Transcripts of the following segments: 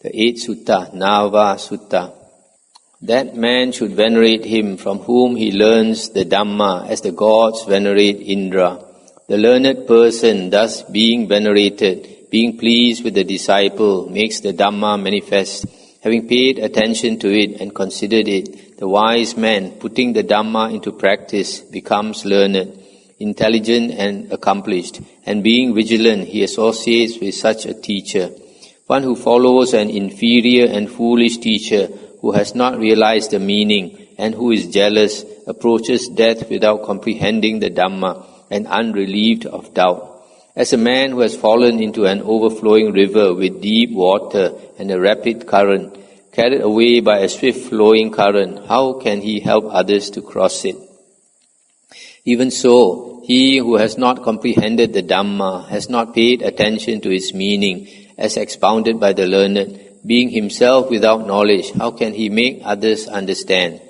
The 8th Sutta, Nava Sutta. That man should venerate him from whom he learns the Dhamma as the gods venerate Indra. The learned person, thus being venerated, being pleased with the disciple, makes the Dhamma manifest. Having paid attention to it and considered it, the wise man, putting the Dhamma into practice, becomes learned, intelligent and accomplished, and being vigilant, he associates with such a teacher. One who follows an inferior and foolish teacher, who has not realized the meaning, and who is jealous, approaches death without comprehending the Dhamma, and unrelieved of doubt. As a man who has fallen into an overflowing river with deep water and a rapid current, carried away by a swift-flowing current, how can he help others to cross it? Even so, he who has not comprehended the Dhamma, has not paid attention to its meaning, as expounded by the learned, being himself without knowledge, how can he make others understand?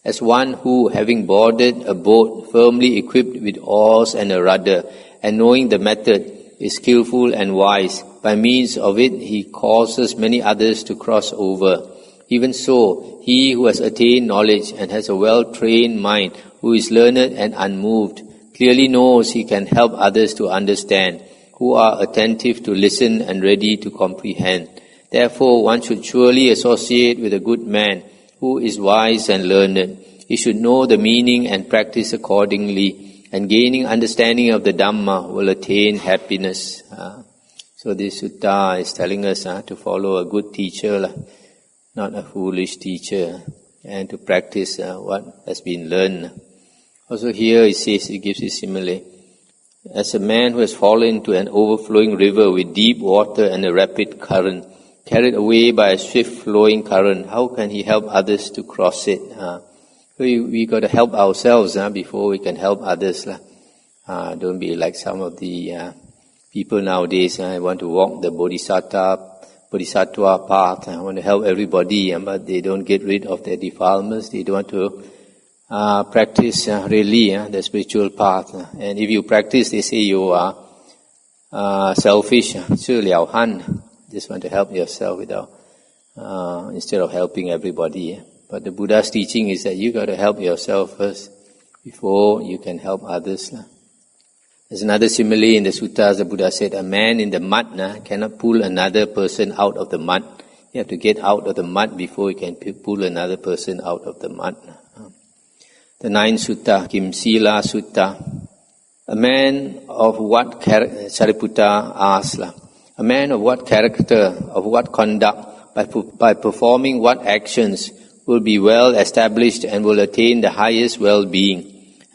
As one who, having boarded a boat firmly equipped with oars and a rudder, and knowing the method, is skillful and wise, by means of it he causes many others to cross over. Even so, he who has attained knowledge and has a well-trained mind, who is learned and unmoved, clearly knows he can help others to understand, who are attentive to listen and ready to comprehend. Therefore, one should surely associate with a good man who is wise and learned. He should know the meaning and practice accordingly, and gaining understanding of the Dhamma will attain happiness. So this sutta is telling us to follow a good teacher, not a foolish teacher, and to practice what has been learned. Also here it says, it gives a simile. As a man who has fallen into an overflowing river with deep water and a rapid current, carried away by a swift-flowing current, how can he help others to cross it? So we got to help ourselves before we can help others. Don't be like some of the people nowadays. Want to walk the bodhisattva path. Want to help everybody, but they don't get rid of their defilements. They don't want to practice really the spiritual path. And if you practice, they say you are selfish. ชื่อเหลียวหั่น Just want to help yourself without instead of helping everybody. But the Buddha's teaching is that you got to help yourself first before you can help others. There's another simile in the suttas. The Buddha said, a man in the mud cannot pull another person out of the mud. You have to get out of the mud before you can pull another person out of the mud. The 9th Sutta, Kim Sila Sutta. A man of what character, Sariputta asks, a man of what character, of what conduct, by performing what actions, will be well established and will attain the highest well-being.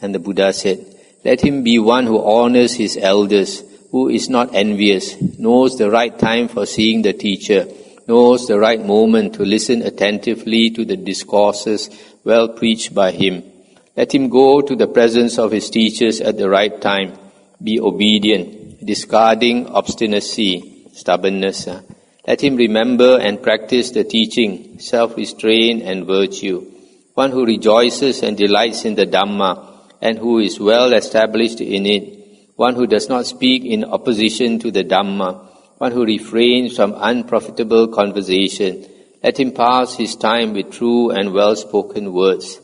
And the Buddha said, let him be one who honors his elders, who is not envious, knows the right time for seeing the teacher, knows the right moment to listen attentively to the discourses well preached by him. Let him go to the presence of his teachers at the right time, be obedient, discarding obstinacy, stubbornness. Let him remember and practice the teaching, self-restraint and virtue. One who rejoices and delights in the Dhamma, and who is well established in it. One who does not speak in opposition to the Dhamma. One who refrains from unprofitable conversation. Let him pass his time with true and well-spoken words.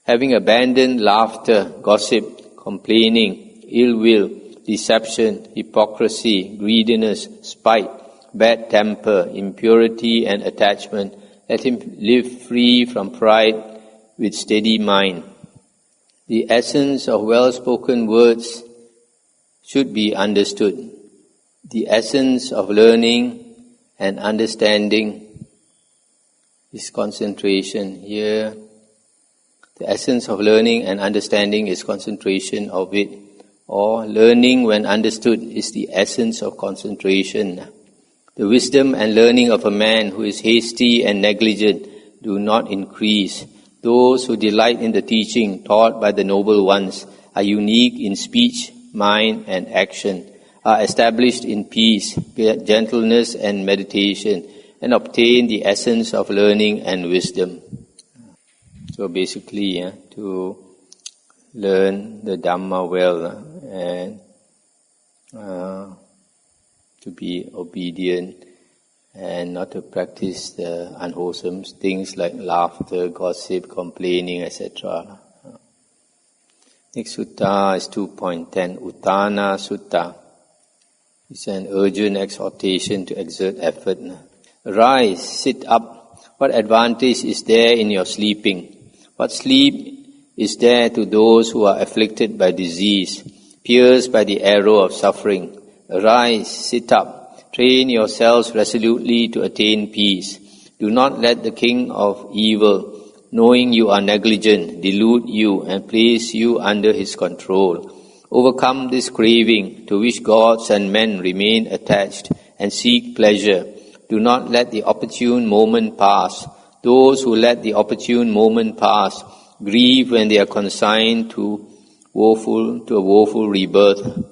Having abandoned laughter, gossip, complaining, ill will, deception, hypocrisy, greediness, spite, bad temper, impurity and attachment, let him live free from pride with steady mind. The essence of well-spoken words should be understood. The essence of learning and understanding is concentration. Here, the essence of learning and understanding is concentration of it. Or learning when understood is the essence of concentration. The wisdom and learning of a man who is hasty and negligent do not increase. Those who delight in the teaching taught by the noble ones are unique in speech, mind and action, are established in peace, gentleness and meditation, and obtain the essence of learning and wisdom. So basically, to learn the Dhamma well and to be obedient and not to practice the unwholesome things like laughter, gossip, complaining, etc. Next sutta is 2.10, Uttana Sutta. It's an urgent exhortation to exert effort. Arise, sit up. What advantage is there in your sleeping? What sleep is there to those who are afflicted by disease, pierced by the arrow of suffering? Arise, sit up. Train yourselves resolutely to attain peace. Do not let the king of evil, knowing you are negligent, delude you and place you under his control. Overcome this craving to which gods and men remain attached and seek pleasure. Do not let the opportune moment pass. Those who let the opportune moment pass grieve when they are consigned to a woeful rebirth.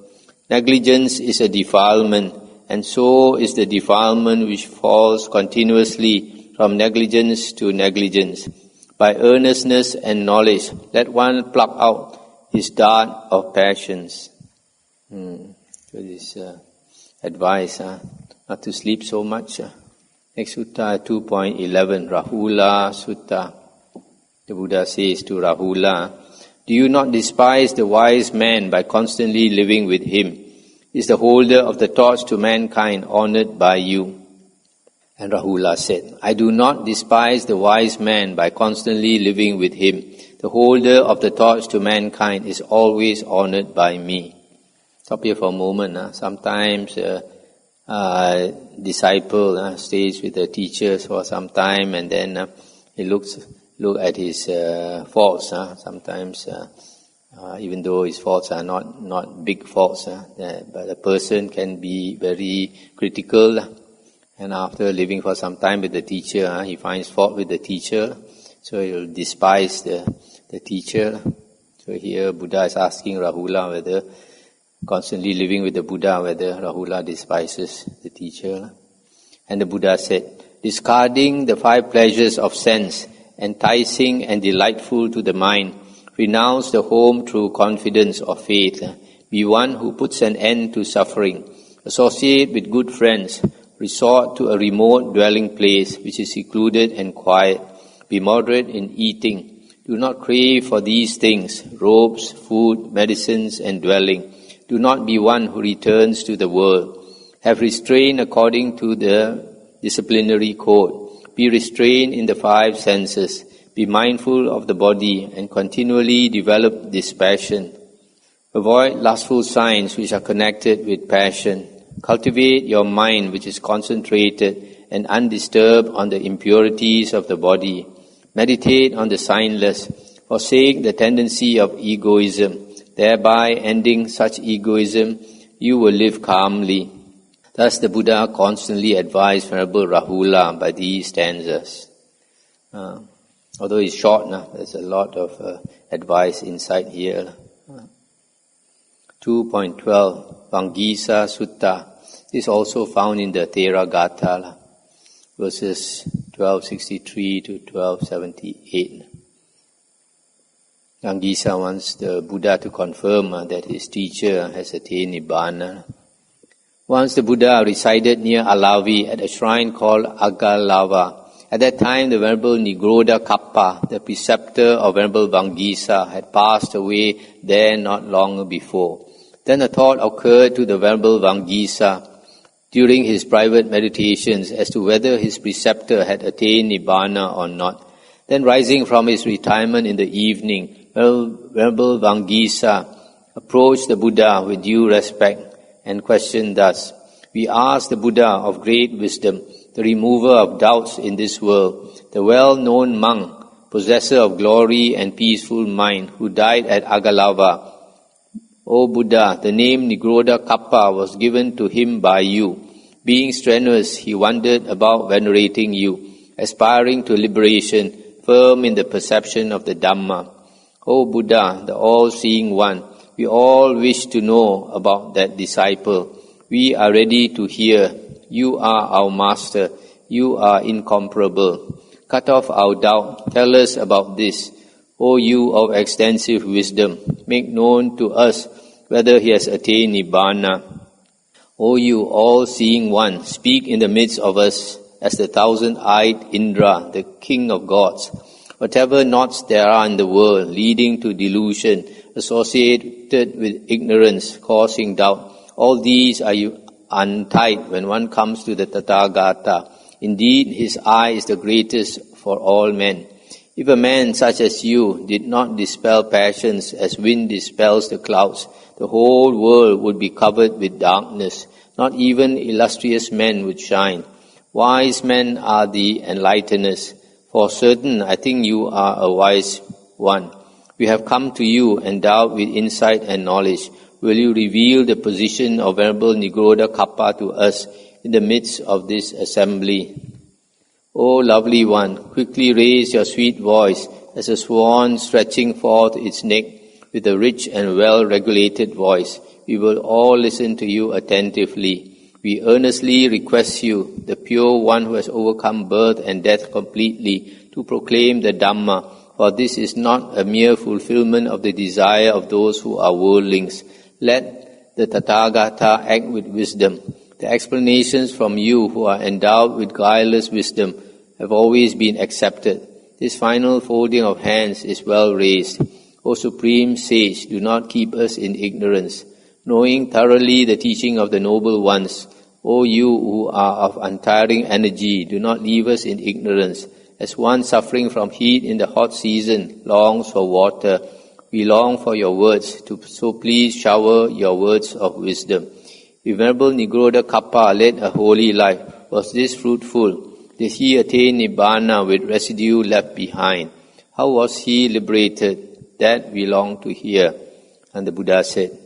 Negligence is a defilement, and so is the defilement which falls continuously from negligence to negligence. By earnestness and knowledge, let one pluck out his dart of passions. So this advice, not to sleep so much. Next sutta 2.11, Rahula Sutta. The Buddha says to Rahula, do you not despise the wise man by constantly living with him? Is the holder of the torch to mankind honored by you? And Rahula said, I do not despise the wise man by constantly living with him. The holder of the torch to mankind is always honored by me. Stop here for a moment. Sometimes disciple stays with the teachers for some time and then he look at his faults. Sometimes even though his faults are not big faults, but a person can be very critical, and after living for some time with the teacher, he finds fault with the teacher, so he will despise the teacher. So here Buddha is asking Rahula whether, constantly living with the Buddha, whether Rahula despises the teacher. And the Buddha said, discarding the 5 pleasures of sense, enticing and delightful to the mind, renounce the home through confidence or faith. Be one who puts an end to suffering. Associate with good friends. Resort to a remote dwelling place which is secluded and quiet. Be moderate in eating. Do not crave for these things, robes, food, medicines, and dwelling. Do not be one who returns to the world. Have restraint according to the disciplinary code. Be restrained in the 5 senses. Be mindful of the body and continually develop dispassion. Avoid lustful signs which are connected with passion. Cultivate your mind which is concentrated and undisturbed on the impurities of the body. Meditate on the signless. Forsake the tendency of egoism. Thereby ending such egoism, you will live calmly. Thus the Buddha constantly advised Venerable Rahula by these stanzas. Although it's short, there's a lot of advice inside here. 2.12, Vangisa Sutta. This is also found in the Theragatha, verses 1263 to 1278. Vangisa wants the Buddha to confirm that his teacher has attained Nibbana. Once the Buddha resided near Alavi at a shrine called Agalava. At that time, the Venerable Nigroda Kappa, the preceptor of Venerable Vangisa, had passed away there not long before. Then a thought occurred to the Venerable Vangisa during his private meditations as to whether his preceptor had attained Nibbana or not. Then rising from his retirement in the evening, Venerable Vangisa approached the Buddha with due respect and questioned thus, we ask the Buddha of great wisdom, the remover of doubts in this world, the well-known monk, possessor of glory and peaceful mind, who died at Agalava. O Buddha, the name Nigroda Kappa was given to him by you. Being strenuous, he wandered about venerating you, aspiring to liberation, firm in the perception of the Dhamma. O Buddha, the all-seeing one, we all wish to know about that disciple. We are ready to hear. You are our master. You are incomparable. Cut off our doubt. Tell us about this. O you of extensive wisdom, make known to us whether he has attained Nibbana. O you all-seeing one, speak in the midst of us as the thousand-eyed Indra, the king of gods. Whatever knots there are in the world, leading to delusion, associated with ignorance, causing doubt, all these are untied when one comes to the Tathagata. Indeed, his eye is the greatest for all men. If a man such as you did not dispel passions as wind dispels the clouds, the whole world would be covered with darkness. Not even illustrious men would shine. Wise men are the enlighteners. For certain, I think you are a wise one. We have come to you endowed with insight and knowledge. Will you reveal the position of Venerable Nigoda Kappa to us in the midst of this assembly? O lovely one, quickly raise your sweet voice as a swan stretching forth its neck with a rich and well-regulated voice. We will all listen to you attentively. We earnestly request you, the pure one who has overcome birth and death completely, to proclaim the Dhamma, for this is not a mere fulfillment of the desire of those who are worldlings. Let the Tathagata act with wisdom. The explanations from you who are endowed with guileless wisdom have always been accepted. This final folding of hands is well raised. O Supreme Sage, do not keep us in ignorance. Knowing thoroughly the teaching of the Noble Ones, O you who are of untiring energy, do not leave us in ignorance. As one suffering from heat in the hot season longs for water, we long for your words, so please shower your words of wisdom. If Venerable Nigoda Kappa led a holy life, was this fruitful? Did he attain Nibbana with residue left behind? How was he liberated? That we long to hear. And the Buddha said,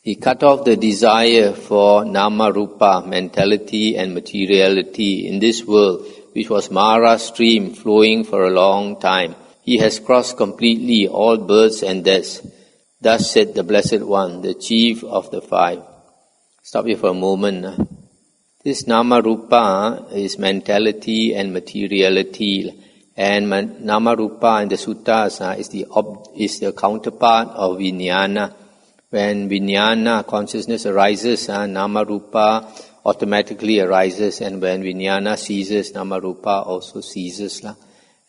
he cut off the desire for nama rupa, mentality and materiality in this world, which was Mara's stream flowing for a long time. He has crossed completely all births and deaths. Thus said the Blessed One, the chief of the five. Stop here for a moment. This nama rupa is mentality and materiality, and nama rupa in the suttas is the counterpart of vijnana. When vijnana consciousness arises, nama rupa automatically arises, and when vijnana ceases, nama rupa also ceases.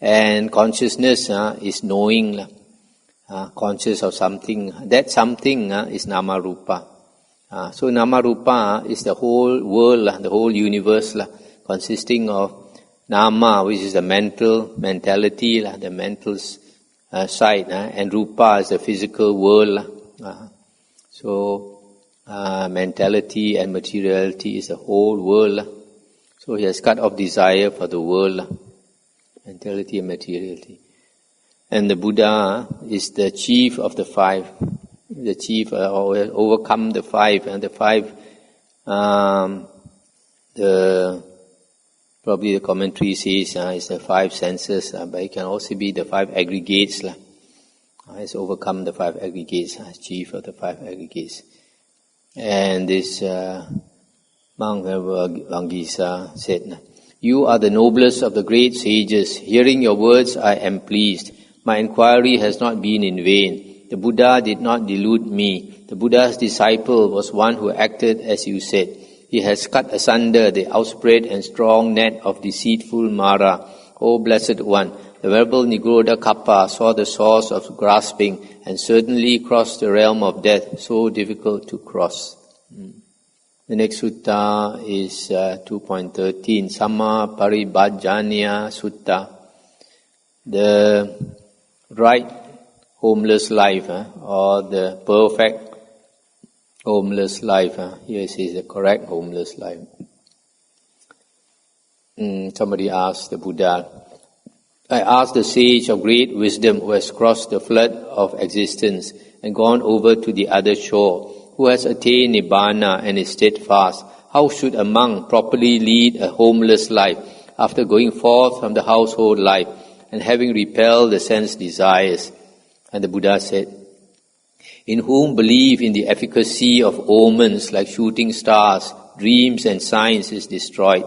And consciousness is knowing, conscious of something. That something is nama rupa. So nama rupa is the whole world, the whole universe, consisting of nama, which is the mentality, the mental side, and rupa is the physical world. So mentality and materiality is the whole world. So he has cut off desire for the world, mentality and materiality. And the Buddha is the chief of the five. The chief overcome the five, and the five, probably the commentary says it's the five senses, but it can also be the five aggregates. He's overcome the five aggregates, chief of the five aggregates. And this monk, Vangisa, said, you are the noblest of the great sages. Hearing your words, I am pleased. My inquiry has not been in vain. The Buddha did not delude me. The Buddha's disciple was one who acted as you said. He has cut asunder the outspread and strong net of deceitful Mara. O Blessed One, the Venerable Nigoda Kappa saw the source of grasping and certainly crossed the realm of death, so difficult to cross. The next sutta is 2.13, Samma Paribhajaniya Sutta. The right homeless life, or the perfect homeless life. Here it says the correct homeless life. Somebody asked the Buddha, I asked the sage of great wisdom who has crossed the flood of existence and gone over to the other shore, who has attained Nibbana and is steadfast, how should a monk properly lead a homeless life after going forth from the household life and having repelled the sense desires? And the Buddha said, in whom belief in the efficacy of omens like shooting stars, dreams and signs is destroyed,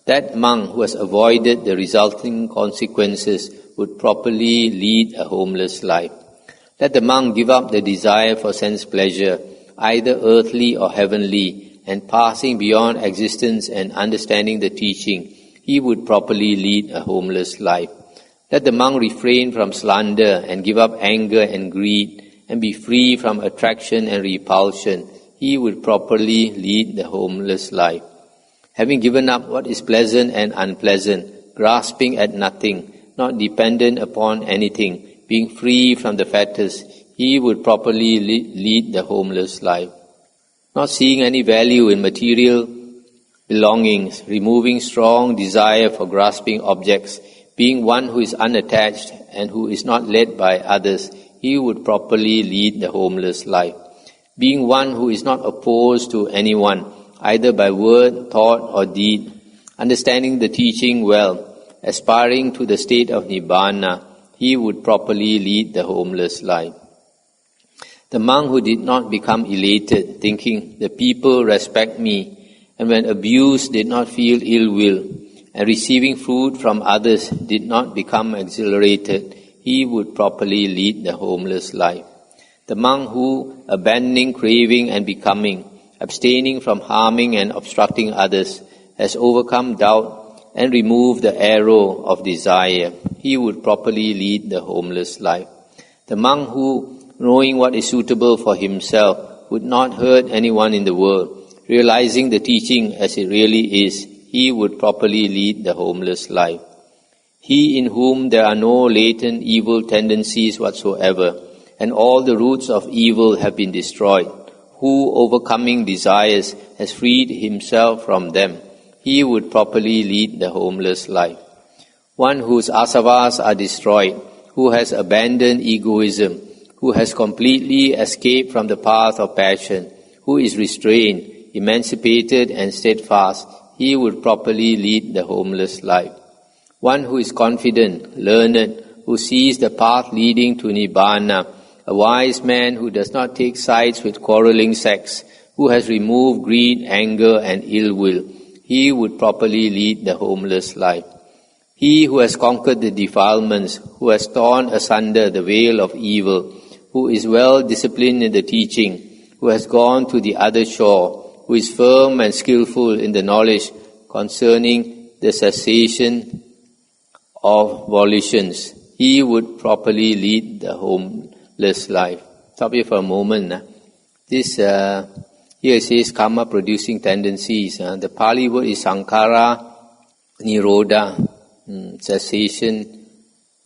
that monk who has avoided the resulting consequences would properly lead a homeless life. Let the monk give up the desire for sense pleasure, either earthly or heavenly, and passing beyond existence and understanding the teaching, he would properly lead a homeless life. Let the monk refrain from slander and give up anger and greed and be free from attraction and repulsion. He would properly lead the homeless life. Having given up what is pleasant and unpleasant, grasping at nothing, not dependent upon anything, being free from the fetters, he would properly lead the homeless life. Not seeing any value in material belongings, removing strong desire for grasping objects, being one who is unattached and who is not led by others, he would properly lead the homeless life. Being one who is not opposed to anyone, either by word, thought or deed, understanding the teaching well, aspiring to the state of Nibbana, he would properly lead the homeless life. The monk who did not become elated, thinking, the people respect me, and when abused did not feel ill will, and receiving food from others did not become exhilarated, he would properly lead the homeless life. The monk who, abandoning craving and becoming, abstaining from harming and obstructing others, has overcome doubt and removed the arrow of desire, he would properly lead the homeless life. The monk who, knowing what is suitable for himself, would not hurt anyone in the world, realizing the teaching as it really is, he would properly lead the homeless life. He in whom there are no latent evil tendencies whatsoever, and all the roots of evil have been destroyed, who, overcoming desires, has freed himself from them, he would properly lead the homeless life. One whose asavas are destroyed, who has abandoned egoism, who has completely escaped from the path of passion, who is restrained, emancipated and steadfast, he would properly lead the homeless life. One who is confident, learned, who sees the path leading to Nibbana, a wise man who does not take sides with quarreling sects, who has removed greed, anger and ill will, he would properly lead the homeless life. He who has conquered the defilements, who has torn asunder the veil of evil, who is well disciplined in the teaching, who has gone to the other shore, who is firm and skillful in the knowledge concerning the cessation of volitions, he would properly lead the homeless life. Stop here for a moment. This here it says karma producing tendencies. The Pali word is sankhara nirodha, cessation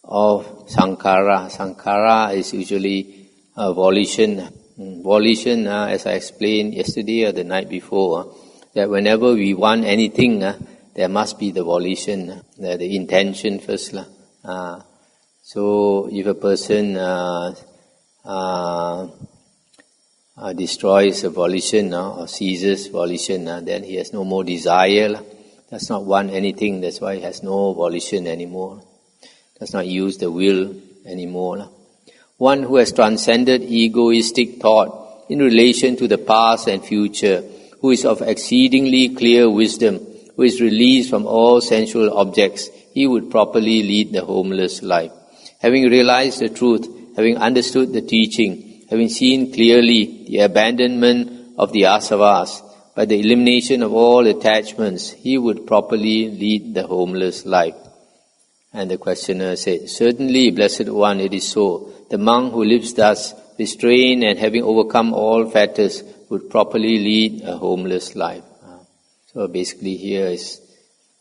of sankhara. Sankhara is usually volition. Volition, as I explained yesterday or the night before, that whenever we want anything, there must be the volition, the intention first. So if a person destroys a volition or seizes volition, then he has no more desire, does not want anything, that's why he has no volition anymore, does not use the will anymore. One who has transcended egoistic thought in relation to the past and future, who is of exceedingly clear wisdom, who is released from all sensual objects, he would properly lead the homeless life. Having realized the truth, having understood the teaching, having seen clearly the abandonment of the asavas, by the elimination of all attachments, he would properly lead the homeless life. And the questioner said, certainly, Blessed One, it is so. The monk who lives thus, restrained and having overcome all fetters, would properly lead a homeless life. So basically here is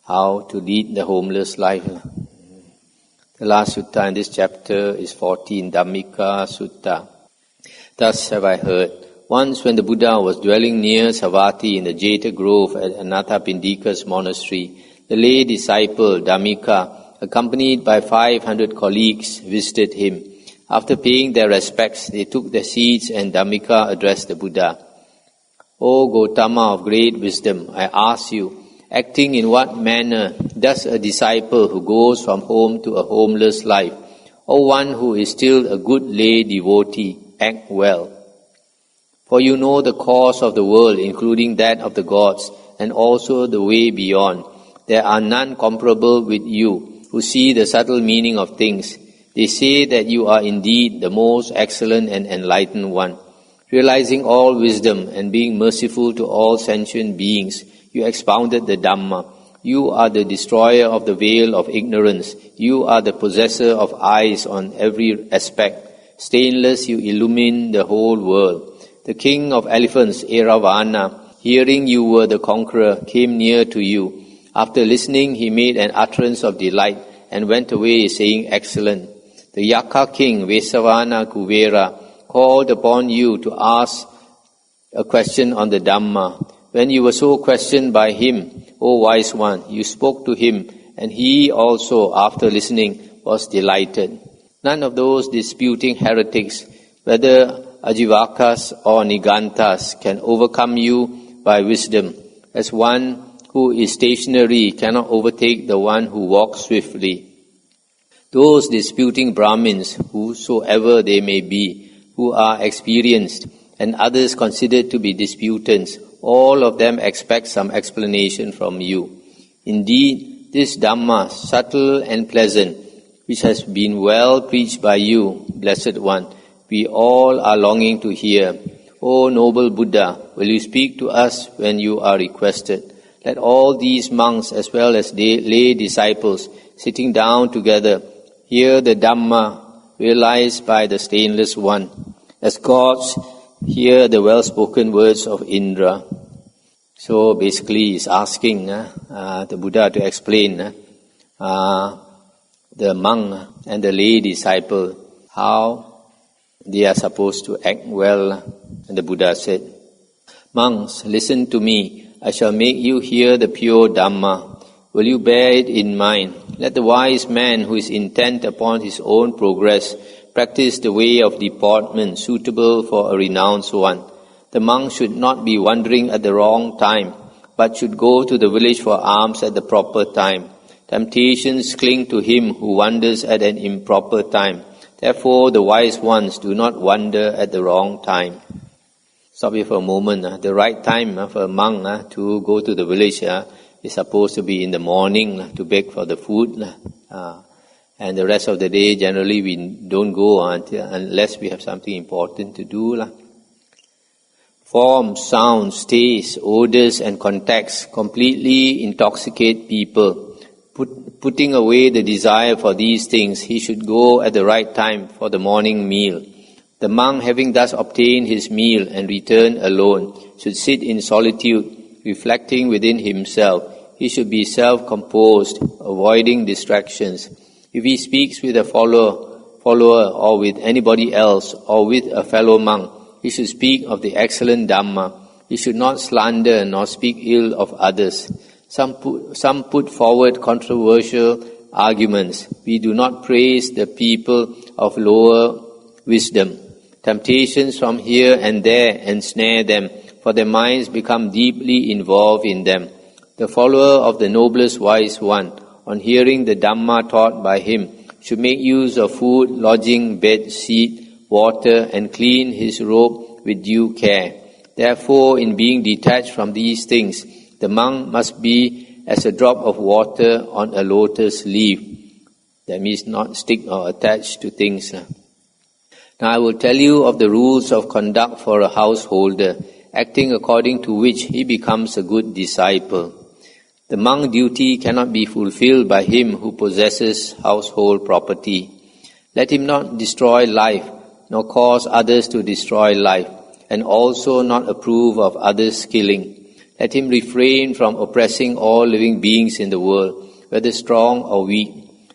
how to lead the homeless life. The last sutta in this chapter is 14, Dhammika Sutta. Thus have I heard. Once when the Buddha was dwelling near Savatthi in the Jeta Grove at Anathapindika's monastery, the lay disciple Dhammika, accompanied by 500 colleagues, visited him. After paying their respects, they took their seats and Dhammika addressed the Buddha. O Gautama of great wisdom, I ask you, acting in what manner does a disciple who goes from home to a homeless life, or one who is still a good lay devotee, act well? For you know the course of the world, including that of the gods, and also the way beyond. There are none comparable with you, who see the subtle meaning of things. They say that you are indeed the most excellent and enlightened one. Realizing all wisdom and being merciful to all sentient beings, you expounded the Dhamma. You are the destroyer of the veil of ignorance. You are the possessor of eyes on every aspect. Stainless, you illumine the whole world. The king of elephants, Eravana, hearing you were the conqueror, came near to you. After listening, he made an utterance of delight and went away, saying, "Excellent." The Yaka king, Vesavana Kuvera, called upon you to ask a question on the Dhamma. When you were so questioned by him, O wise one, you spoke to him, and he also, after listening, was delighted. None of those disputing heretics, whether Ajivakas or Nigantas, can overcome you by wisdom, as one who is stationary cannot overtake the one who walks swiftly. Those disputing Brahmins, whosoever they may be, who are experienced, and others considered to be disputants, all of them expect some explanation from you. Indeed, this Dhamma, subtle and pleasant, which has been well preached by you, Blessed One, we all are longing to hear. O noble Buddha, will you speak to us when you are requested? Let all these monks as well as lay disciples, sitting down together, hear the Dhamma realized by the Stainless One, as gods hear the well-spoken words of Indra. So basically he's asking the Buddha to explain the monk and the lay disciple how they are supposed to act well. And the Buddha said, "Monks, listen to me. I shall make you hear the pure Dhamma. Will you bear it in mind? Let the wise man who is intent upon his own progress practice the way of deportment suitable for a renounced one. The monk should not be wandering at the wrong time, but should go to the village for alms at the proper time. Temptations cling to him who wanders at an improper time. Therefore, the wise ones do not wander at the wrong time." Stop here for a moment. The right time for a monk to go to the village is supposed to be in the morning to beg for the food. And the rest of the day, generally, we don't go unless we have something important to do. Forms, sounds, tastes, odors, and contacts completely intoxicate people. Putting away the desire for these things, he should go at the right time for the morning meal. The monk, having thus obtained his meal and returned alone, should sit in solitude, reflecting within himself. He should be self-composed, avoiding distractions. If he speaks with a follower or with anybody else or with a fellow monk, he should speak of the excellent Dhamma. He should not slander nor speak ill of others. Some put forward controversial arguments. We do not praise the people of lower wisdom. Temptations from here and there ensnare them, for their minds become deeply involved in them. The follower of the noblest wise one, on hearing the Dhamma taught by him, should make use of food, lodging, bed, seat, water, and clean his robe with due care. Therefore, in being detached from these things, the monk must be as a drop of water on a lotus leaf. That means not stick or attached to things. Now I will tell you of the rules of conduct for a householder, acting according to which he becomes a good disciple. The monk duty cannot be fulfilled by him who possesses household property. Let him not destroy life, nor cause others to destroy life, and also not approve of others' killing. Let him refrain from oppressing all living beings in the world, whether strong or weak.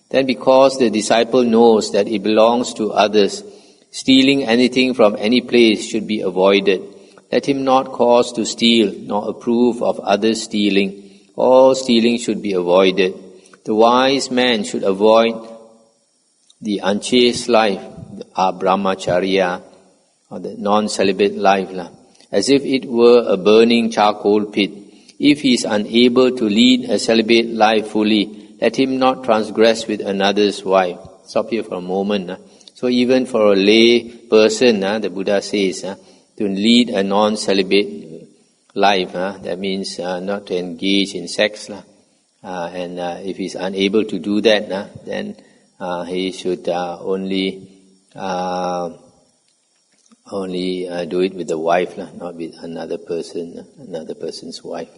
Then because the disciple knows that it belongs to others, stealing anything from any place should be avoided. Let him not cause to steal, nor approve of others stealing. All stealing should be avoided. The wise man should avoid the unchaste life, the brahmacharya, or the non-celibate life, as if it were a burning charcoal pit. If he is unable to lead a celibate life fully, let him not transgress with another's wife. Stop here for a moment. So even for a lay person, the Buddha says, to lead a non-celibate life, that means not to engage in sex. And if he's unable to do that, then he should only Only do it with the wife, not with another person, another person's wife.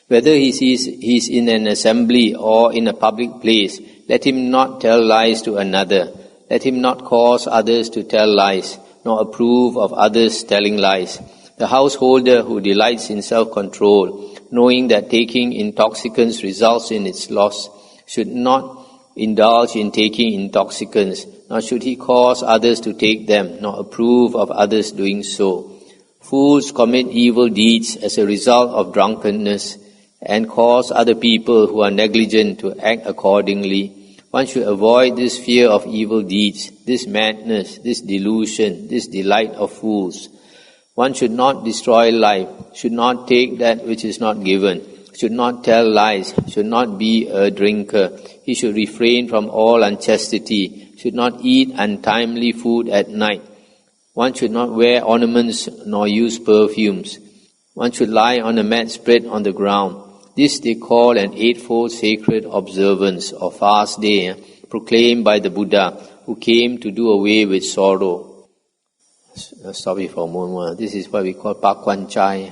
Whether he's in an assembly or in a public place, let him not tell lies to another. Let him not cause others to tell lies, nor approve of others telling lies. The householder who delights in self-control, knowing that taking intoxicants results in its loss, should not indulge in taking intoxicants, nor should he cause others to take them, nor approve of others doing so. Fools commit evil deeds as a result of drunkenness, and cause other people who are negligent to act accordingly. One should avoid this fear of evil deeds, this madness, this delusion, this delight of fools. One should not destroy life, should not take that which is not given, should not tell lies, should not be a drinker. He should refrain from all unchastity, should not eat untimely food at night. One should not wear ornaments nor use perfumes. One should lie on a mat spread on the ground. This they call an eightfold sacred observance or fast day, proclaimed by the Buddha, who came to do away with sorrow. Stop it for a moment. This is what we call Pakwanchai,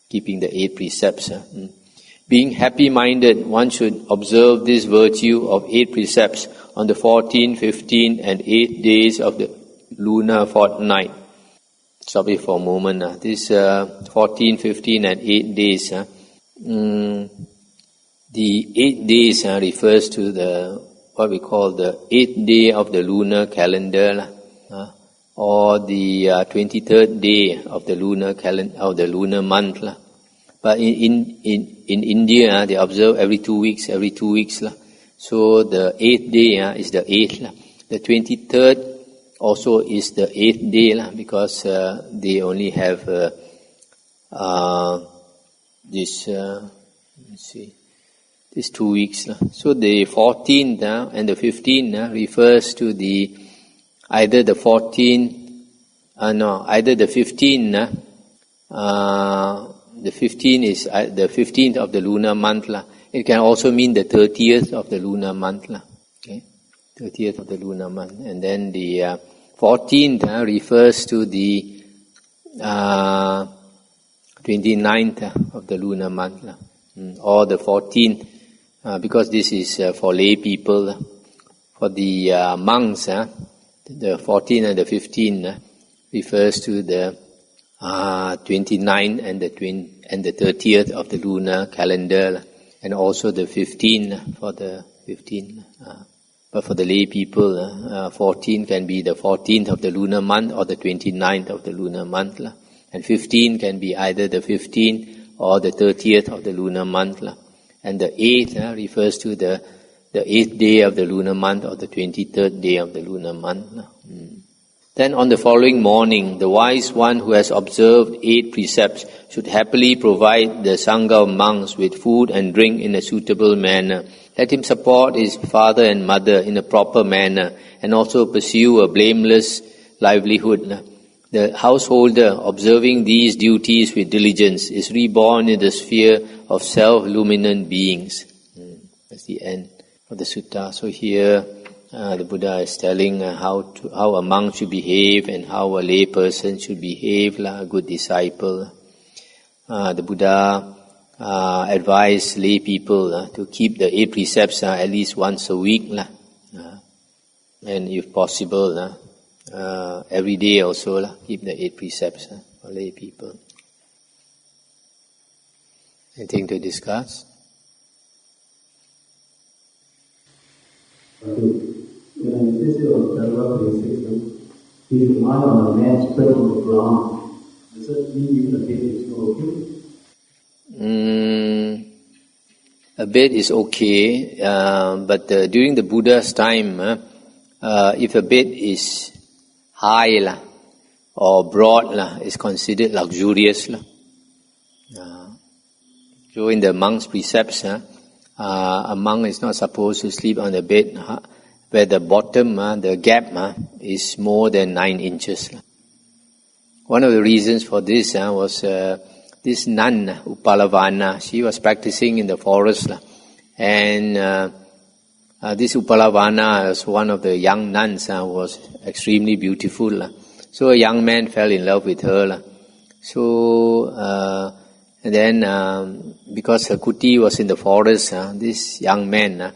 keeping the 8 precepts. Being happy-minded, one should observe this virtue of 8 precepts on the 14th, 15th and 8th days of the lunar fortnight. Stop it for a moment. This 14, 15 and 8 days, the 8 days refers to what we call the 8th day of the lunar calendar, or the 23rd day of the lunar calendar, of the lunar month. But in India, they observe every 2 weeks. So the 8th day is the 8th. The 23rd also is the 8th day, because they only have this 2 weeks. So the 14th and the 15th refers to either the 15th. The 15th is the 15th of the lunar month. It can also mean the 30th of the lunar month. Okay, 30th of the lunar month. And then the 14th refers to the 29th of the lunar month, or the 14th, because this is for lay people. For the monks, the 14th and the 15th refers to the 29th and the 30th of the lunar calendar, and also the 15th for the 15th. But for the lay people, 14 can be the 14th of the lunar month or the 29th of the lunar month. And 15 can be either the 15th or the 30th of the lunar month. And the 8th refers to the 8th day of the lunar month or the 23rd day of the lunar month. Then on the following morning, the wise one who has observed 8 precepts should happily provide the Sangha of monks with food and drink in a suitable manner. Let him support his father and mother in a proper manner and also pursue a blameless livelihood. The householder observing these duties with diligence is reborn in the sphere of self-luminant beings. That's the end of the sutta. So here the Buddha is telling how a monk should behave and how a lay person should behave, a good disciple. The Buddha advised lay people to keep the 8 precepts at least once a week, and if possible, every day also, keep the 8 precepts for lay people. Anything to discuss? When the sister of Dharma precepts, he is lying on a mat spread on the ground. Does that mean a bed is not okay? A bed is okay, but during the Buddha's time, if a bed is high or broad, is considered luxurious. So in the monk's precepts, a monk is not supposed to sleep on the bed where the bottom, the gap is more than 9 inches. One of the reasons for this was this nun, Upalavana. She was practicing in the forest, and this Upalavana was one of the young nuns, was extremely beautiful. So a young man fell in love with her. So and then because her kuti was in the forest, this young man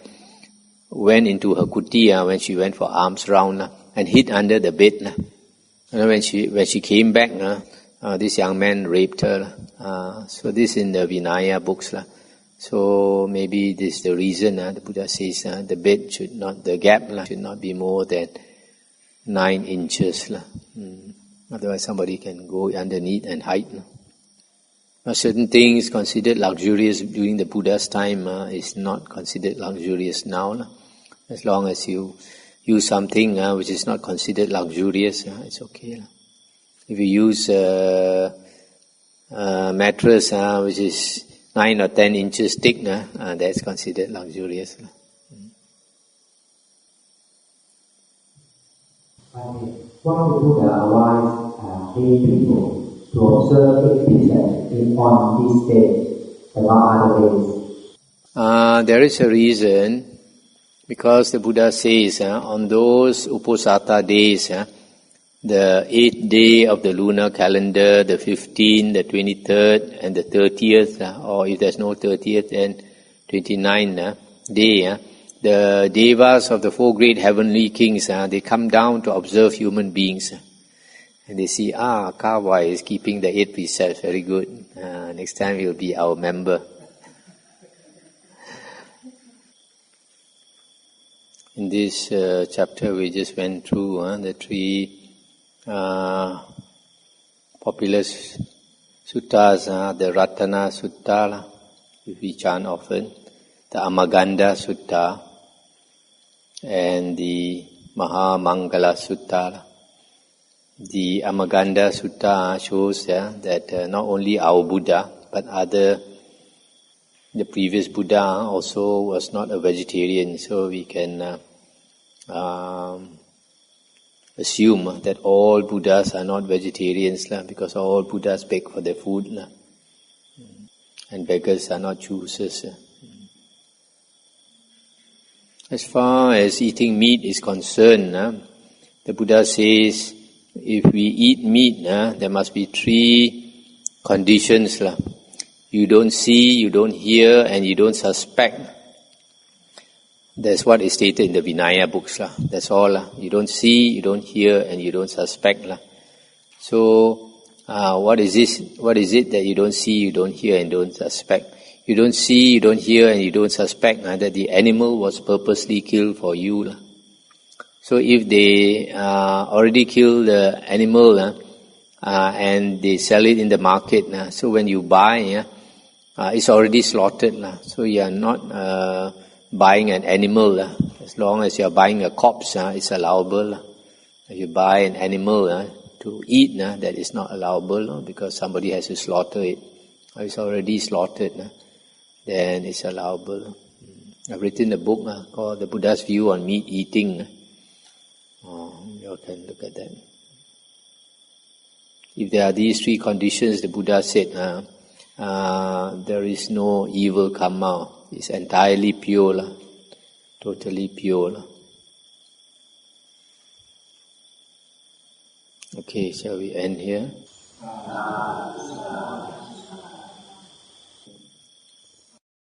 went into her kuti when she went for alms round and hid under the bed. And when she came back, this young man raped her. So this in the Vinaya books. So maybe this is the reason the Buddha says the bed should not, the gap should not be more than 9 inches. Otherwise somebody can go underneath and hide. Now, certain things considered luxurious during the Buddha's time is not considered luxurious now. As long as you use something which is not considered luxurious, it's okay. If you use a mattress which is 9 or 10 inches thick, that's considered luxurious. Why the Buddha advised three people to observe 8 precepts on this day, but not other days? There is a reason, because the Buddha says on those Uposatha days, the 8th day of the lunar calendar, the 15th, the 23rd, and the 30th, or if there's no 30th, then 29th day, the devas of the 4 great heavenly kings, they come down to observe human beings. And they see, Kawai is keeping the 8 precepts, very good. Next time he'll be our member. In this chapter we just went through the 3 popular suttas, the Ratana Sutta, which we chant often, the Amaganda Sutta, and the Mahamangala Sutta. The Amaganda Sutta shows that not only our Buddha, but the previous Buddha also was not a vegetarian, so we can assume that all Buddhas are not vegetarians, because all Buddhas beg for their food, and beggars are not choosers. As far as eating meat is concerned, the Buddha says, if we eat meat, there must be 3 conditions. You don't see, you don't hear, and you don't suspect. That's what is stated in the Vinaya books. That's all. You don't see, you don't hear, and you don't suspect. So, what is this? What is it that you don't see, you don't hear, and don't suspect? You don't see, you don't hear, and you don't suspect that the animal was purposely killed for you. So if they already kill the animal and they sell it in the market, so when you buy, it's already slaughtered. So you are not buying an animal. As long as you are buying a corpse, it's allowable. If you buy an animal to eat, that is not allowable because somebody has to slaughter it. It's already slaughtered, then it's allowable. I've written a book called The Buddha's View on Meat Eating. You can look at that. If there are these 3 conditions, the Buddha said, there is no evil karma. It's entirely pure, totally pure. Okay, shall we end here?